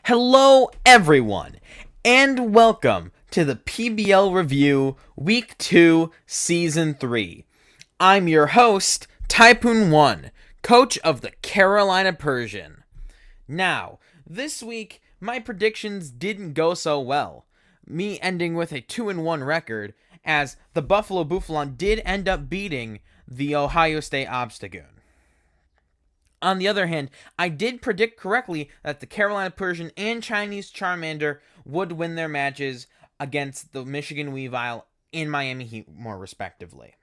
Hello, everyone, and welcome to the PBL Review Week 2, Season 3. I'm your host, Typhoon1, coach of the Carolina Persian. Now, this week, my predictions didn't go so well, me ending with a 2-1 record, as the Buffalo Bouffalant did end up beating the Ohio State Obstagoon. On the other hand, I did predict correctly that the Carolina Persian and Chinese Charmander would win their matches against the Michigan Weavile and Miami Heat, more respectively.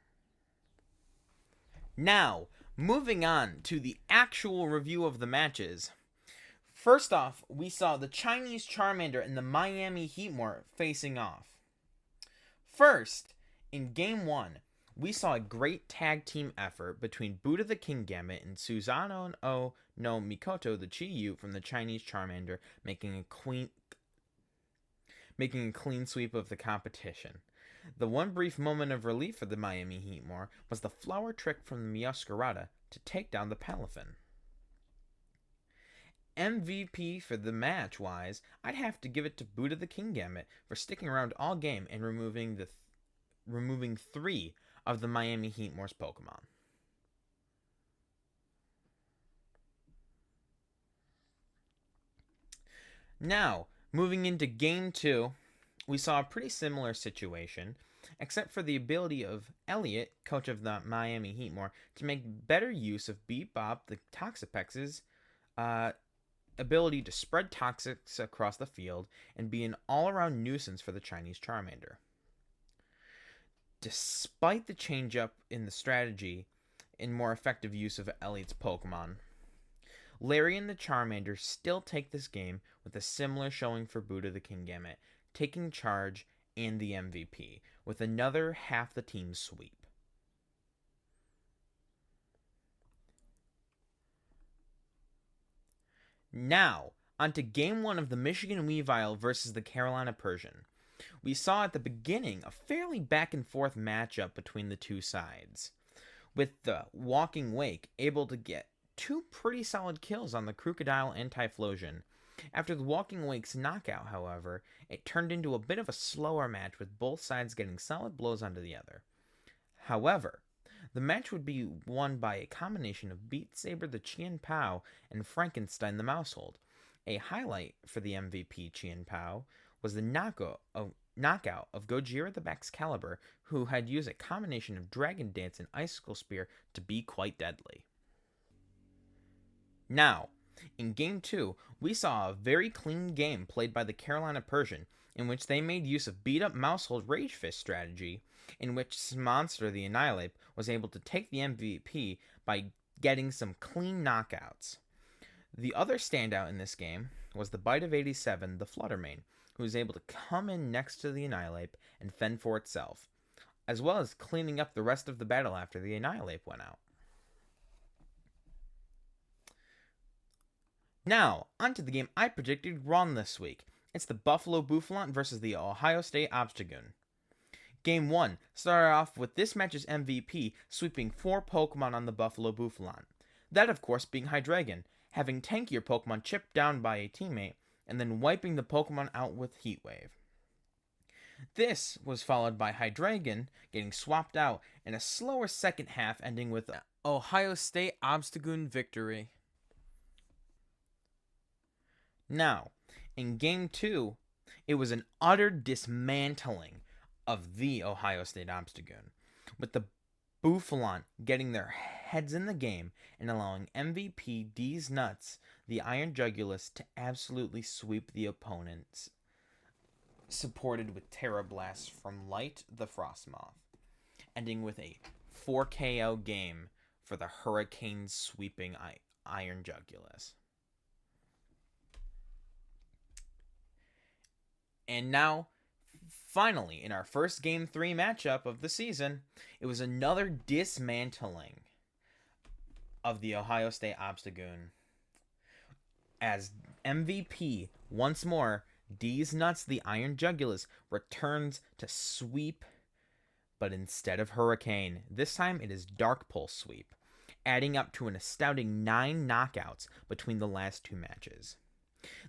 Now, moving on to the actual review of the matches. First off, we saw the Chinese Charmander and the Miami Heatmore facing off. First, in Game 1, we saw a great tag team effort between Buddha the King Gambit and Susanoo no Mikoto the Chiyu from the Chinese Charmander, making a clean sweep of the competition. The one brief moment of relief for the Miami Heatmore was the flower trick from the Meowscarada to take down the Palafin. MVP for the match wise, I'd have to give it to Buddha the King Gambit for sticking around all game and removing 3 of the Miami Heatmore's Pokemon. Now, moving into Game 2, we saw a pretty similar situation, except for the ability of Elliot, coach of the Miami Heatmore, to make better use of Bebop the Toxapex's ability to spread toxics across the field and be an all-around nuisance for the Chinese Charmander. Despite the change-up in the strategy and more effective use of Elliot's Pokemon, Larry and the Charmander still take this game with a similar showing for Buddha the King Gambit, taking charge and the MVP, with another half the team sweep. Now, onto Game 1 of the Michigan Weavile versus the Carolina Persian. We saw at the beginning a fairly back-and-forth matchup between the two sides, with the Walking Wake able to get 2 pretty solid kills on the Crocodile and Typhlosion. After the Walking Wake's knockout, however, it turned into a bit of a slower match with both sides getting solid blows onto the other. However, the match would be won by a combination of Beat Saber the Chien Pao and Frankenstein the Mousehold. A highlight for the MVP Chien Pao was the knockout of Gojira the Baxcalibur, who had used a combination of Dragon Dance and Icicle Spear to be quite deadly. Now, in Game 2, we saw a very clean game played by the Carolina Persian, in which they made use of beat-up Mousehold Rage Fist strategy, in which Monster the Annihilape was able to take the MVP by getting some clean knockouts. The other standout in this game was the Bite of 87, the Fluttermane, who was able to come in next to the Annihilape and fend for itself, as well as cleaning up the rest of the battle after the Annihilape went out. Now, onto the game I predicted wrong this week. It's the Buffalo Bouffalant versus the Ohio State Obstagoon. Game 1 started off with this match's MVP sweeping 4 Pokemon on the Buffalo Bouffalant. That, of course, being Hydreigon, having tankier Pokemon chipped down by a teammate, and then wiping the Pokemon out with Heat Wave. This was followed by Hydreigon getting swapped out, and a slower second half ending with Ohio State Obstagoon victory. Now, in Game 2, it was an utter dismantling of the Ohio State Obstagoon, with the Bouffalant getting their heads in the game and allowing MVP D's Nuts, the Iron Jugulus, to absolutely sweep the opponents, supported with Terra Blast from Light the Frostmoth, ending with a 4 KO game for the Hurricane sweeping Iron Jugulus. And now, finally, in our first Game 3 matchup of the season, it was another dismantling of the Ohio State Obstagoon, as MVP, once more, D's Nuts, the Iron Jugulus, returns to sweep, but instead of Hurricane, this time it is Dark Pulse sweep, adding up to an astounding 9 knockouts between the last 2 matches.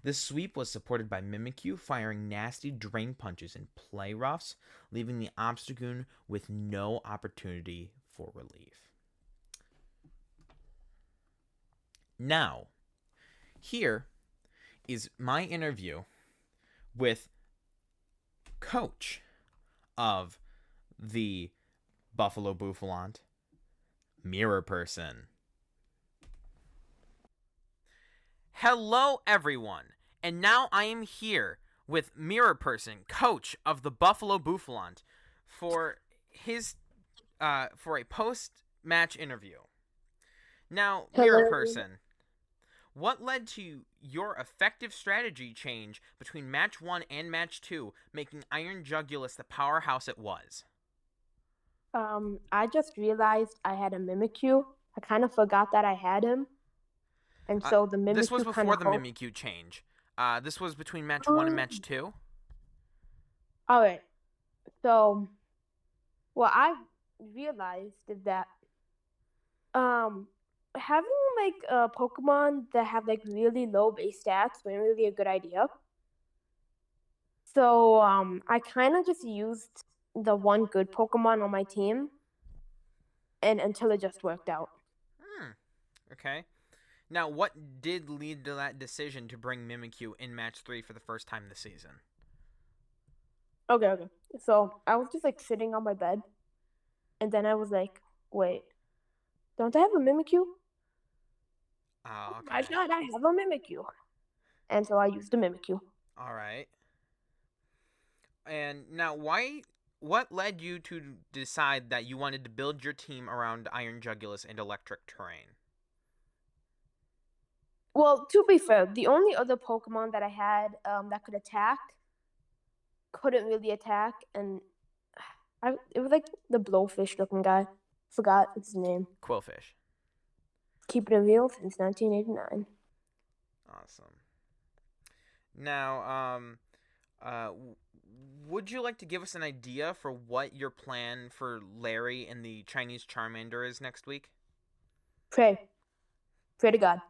This sweep was supported by Mimikyu firing nasty drain punches in play roughs, leaving the Obstagoon with no opportunity for relief. Now, here is my interview with coach of the Buffalo Bouffalant, Mirrorperson. Hello, everyone, and now I am here with Mirrorperson, coach of the Buffalo Bouffalant, for a post-match interview. Now, Hello. Mirrorperson, what led to your effective strategy change between match 1 and match 2, making Iron Jugulus the powerhouse it was? I just realized I had a Mimikyu. I kind of forgot that I had him, and so the This was Mimikyu kind before of the helped. Mimikyu change. This was between match 1 and match Um, 2? all right. So what I realized is that um having like a Pokemon that have like really low base stats wasn't really a good idea. So I kind of just used the one good Pokemon on my team, and until it just worked out. Okay. Now, what did lead to that decision to bring Mimikyu in match 3 for the first time this season? Okay. So I was just like sitting on my bed, and then I was like, wait, don't I have a Mimikyu? Oh, okay. Why not? I have a Mimikyu. And so I used a Mimikyu. All right. And now, what led you to decide that you wanted to build your team around Iron Jugulus and Electric Terrain? Well, to be fair, the only other Pokemon that I had that could attack couldn't really attack, and it was like the blowfish looking guy. Forgot his name. Quillfish. Keep it real since 1989. Awesome. Now, uh, would you like to give us an idea for what your plan for Larry and the Chinese Charmander is next week? Pray to God.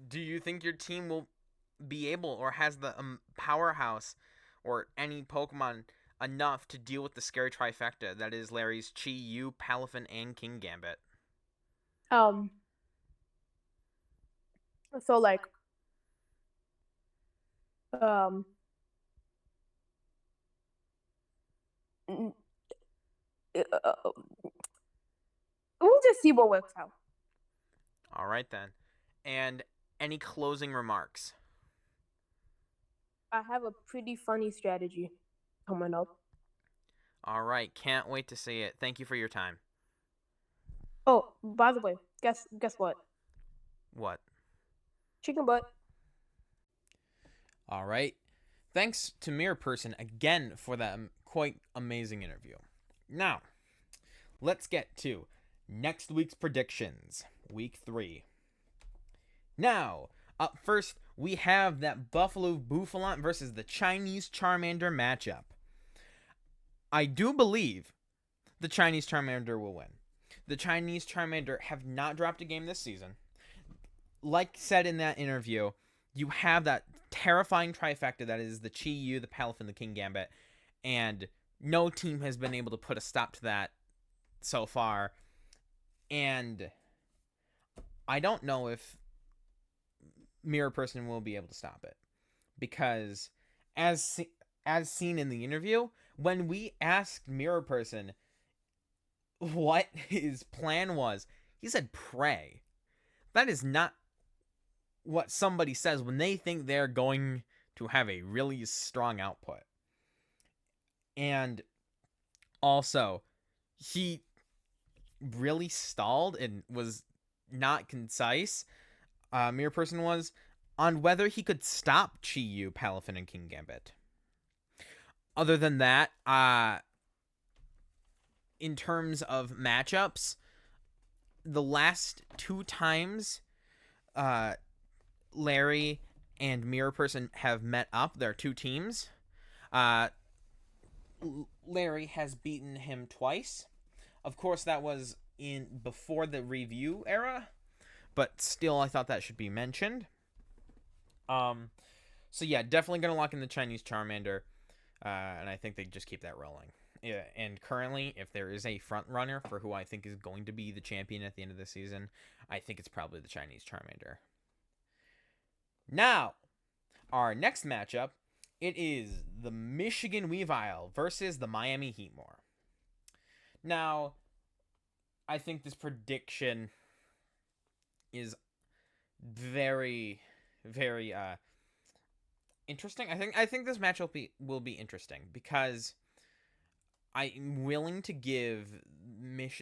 Do you think your team will be able or has the powerhouse or any Pokemon enough to deal with the scary trifecta that is Larry's Chi Yu, Palafin, and King Gambit? Um. So like um. We'll just see what works out. All right then. And any closing remarks? I have a pretty funny strategy coming up. All right, can't wait to see it. Thank you for your time. Oh, by the way, guess what? What? Chicken butt. All right. Thanks to Mirrorperson again for that quite amazing interview. Now, let's get to next week's predictions, week 3. Now, up first, we have that Buffalo Bouffalant versus the Chinese Charmander matchup. I do believe the Chinese Charmander will win. The Chinese Charmander have not dropped a game this season. Like said in that interview, you have that terrifying trifecta that is the Chi Yu, the Palafin, the King Gambit, and no team has been able to put a stop to that so far. And I don't know if Mirrorperson will be able to stop it, because as seen in the interview, when we asked Mirrorperson what his plan was, he said pray. That is not what somebody says when they think they're going to have a really strong output. And also, he really stalled and was not concise, Mirrorperson was, on whether he could stop Chi Yu, Palafin, and King Gambit. Other than that, in terms of matchups, the last 2 times Larry and Mirrorperson have met up, their 2 teams, Larry has beaten him twice. Of course, that was in before the review era, but still I thought that should be mentioned. Um, so yeah, definitely gonna lock in the Chinese Charmander, and I think they just keep that rolling. Yeah, and currently, if there is a front runner for who I think is going to be the champion at the end of the season, I think it's probably the Chinese Charmander. Now, our next matchup, it is the Michigan Weavile versus the Miami Heatmore. Now, I think this prediction is very, very interesting. I think this match will be interesting because I'm willing to give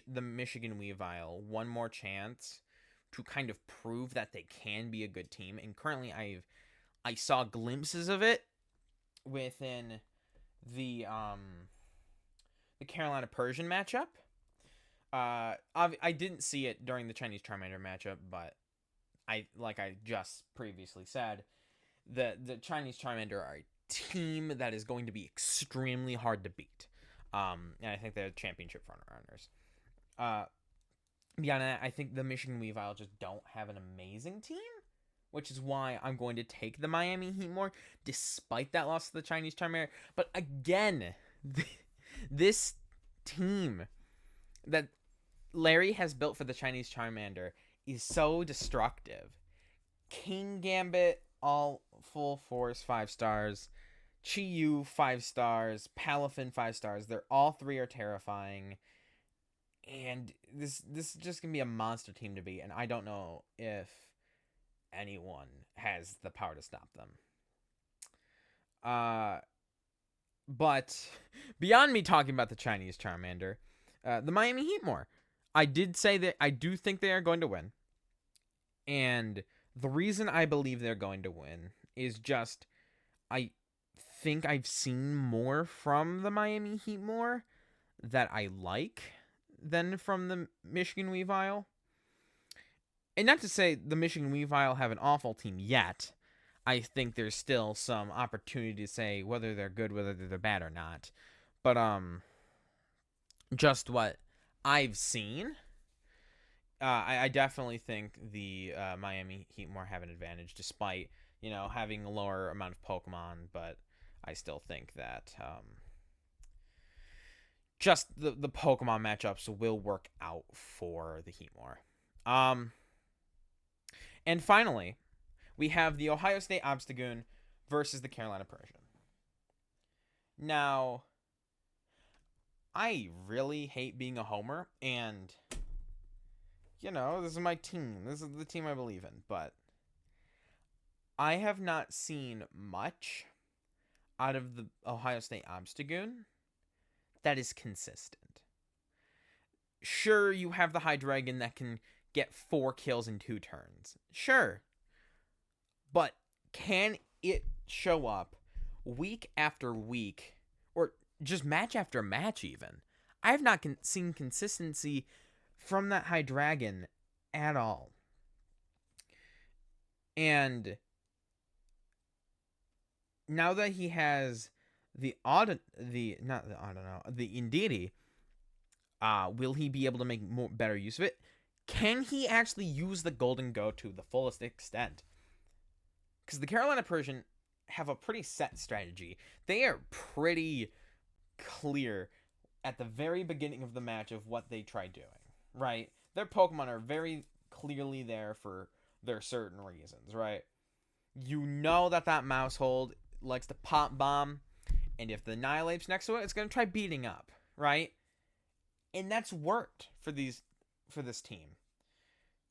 the Michigan Weavile one more chance to kind of prove that they can be a good team. And currently, I saw glimpses of it within the Carolina Persian matchup. I didn't see it during the Chinese Charmander matchup, but I just previously said, the Chinese Charmander are a team that is going to be extremely hard to beat. And I think they're championship front runners. Beyond that, I think the Michigan Weavile just don't have an amazing team, which is why I'm going to take the Miami Heat more, despite that loss to the Chinese Charmander. But again, this team that Larry has built for the Chinese Charmander is so destructive. King Gambit, all full force 5 stars. Chi-Yu 5 stars. Palafin 5 stars. They're all 3 are terrifying. And this is just gonna be a monster team to beat, and I don't know if anyone has the power to stop them. But beyond me talking about the Chinese Charmander, the Miami Heatmore, I did say that I do think they are going to win, and the reason I believe they're going to win is just I think I've seen more from the Miami Heatmore that I like than from the Michigan Weavile. And not to say the Michigan Weavile have an awful team yet. I think there's still some opportunity to say whether they're good, whether they're bad or not. But just what I've seen, I definitely think the Miami Heatmore have an advantage, despite having a lower amount of Pokemon. But I still think that just the Pokemon matchups will work out for the Heatmore. And finally, we have the Ohio State Obstagoon versus the Carolina Persian. Now, I really hate being a homer, and this is my team. This is the team I believe in, but I have not seen much out of the Ohio State Obstagoon that is consistent. Sure, you have the Hydreigon that can get 4 kills in 2 turns. Sure. But can it show up week after week, or just match after match even? I have not seen consistency from that Hydreigon at all. And now that he has the Indeedee, will he be able to make better use of it? Can he actually use the Golden Go to the fullest extent? Because the Carolina Persian have a pretty set strategy. They are pretty clear at the very beginning of the match of what they try doing, right? Their Pokemon are very clearly there for their certain reasons, right? You know that Mousehold likes to pop bomb, and if the Annihilape's next to it, it's going to try beating up, right? And that's worked for this team.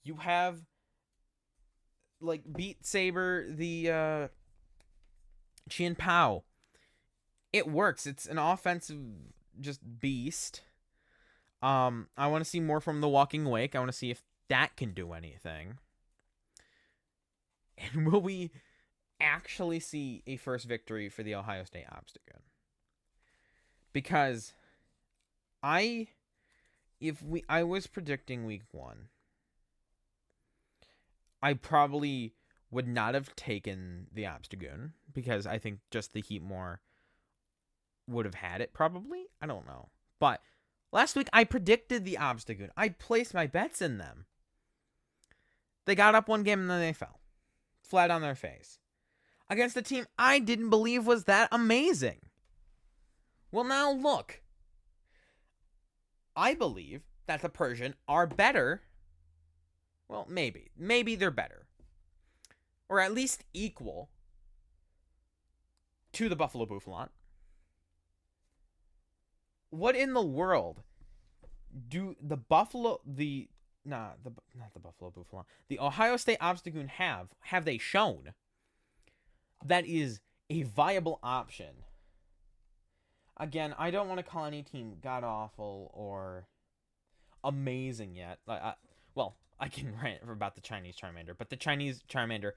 You have Beat Saber, the Chien Pao. It works. It's an offensive just beast. I want to see more from the Walking Wake. I want to see if that can do anything. And will we actually see a first victory for the Ohio State Obstagoon? Because I was predicting week 1, I probably would not have taken the Obstagoon because I think just the Heatmore would have had it probably. I don't know. But last week I predicted the Obstagoon. I placed my bets in them. They got up one game and then they fell. Flat on their face. against a team I didn't believe was that amazing. Well, now look. I believe that the Persian are better. Well, maybe. Maybe they're better. Or at least equal to the Buffalo Bouffalant. What in the world do the Buffalo the not the Buffalo Bouffalant, the Ohio State Obstagoon have they shown that is a viable option? Again, I don't want to call any team god awful or amazing yet. Well, I can rant about the Chinese Charmander, but the Chinese Charmander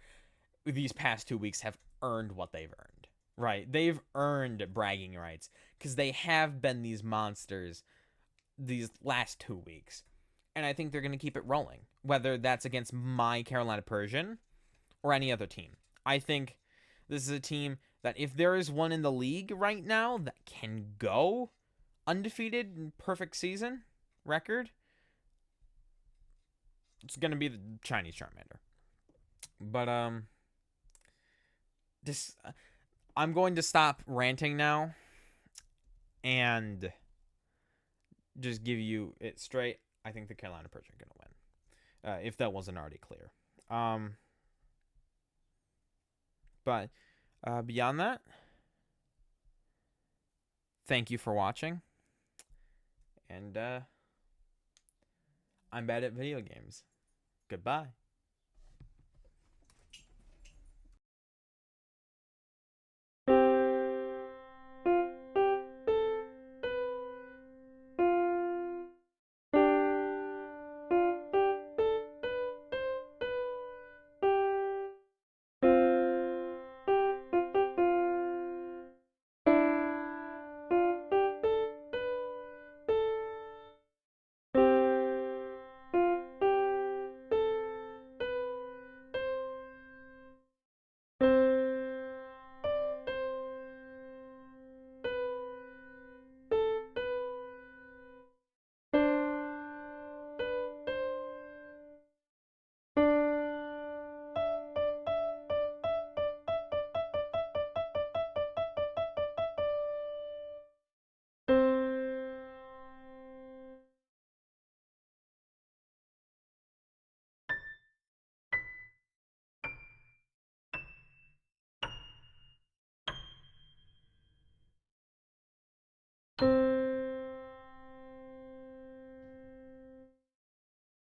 these past 2 weeks have earned what they've earned. Right? They've earned bragging rights because they have been these monsters these last 2 weeks. And I think they're going to keep it rolling, whether that's against my Carolina Persian or any other team. I think this is a team that if there is one in the league right now that can go undefeated and perfect season record, it's going to be the Chinese Charmander. But this I'm going to stop ranting now and just give you it straight. I think the Carolina Persian are going to win. If that wasn't already clear. But beyond that, thank you for watching. And I'm bad at video games. Goodbye.